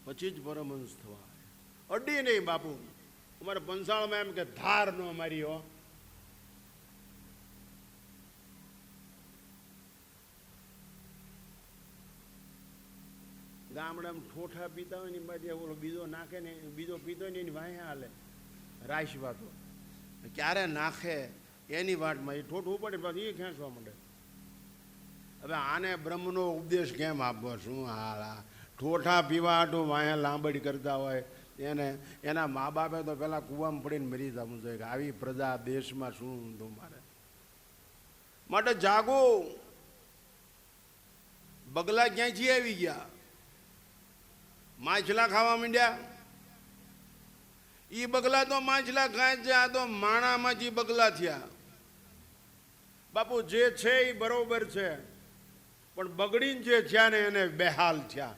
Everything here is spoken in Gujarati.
પછી જ પરમહંસ થવા. અડી નહીં બાપુ. અમારે પંસાળમાં એમ કે ધાર નો મારી હો. ગામડામાં ઠોઠા પીતા હોય ને બાજુ ઓલો બીજો નાખે ને, બીજો પીતો હોય ને એની વાહે હાલે રાઈશ વાતો. ક્યારે નાખે એની વાટમાં એ ઠોઠું પડે પાછું એ ખેંચવા માંડે. હવે આને બ્રહ્મનો ઉપદેશ કેમ આપવો? શું હાલા ઠોઠા પીવા હાટું વાહે લાંબડી કરતા હોય એને એના મા બાપે તો પેલા કૂવામાં પડીને મરી જવું જોઈએ કે આવી પ્રજા દેશમાં શું તમારે. માટે જાગો. બગલા ક્યાંયથી આવી ગયા? માછલા ખાવા માંડ્યા. ઈ બગલા તો માછલા ખાય છે, આ તો માણામાંથી બગલા થયા. બાપુ જે છે એ બરોબર છે, પણ બગડીને જે થયા ને એને બેહાલ થયા.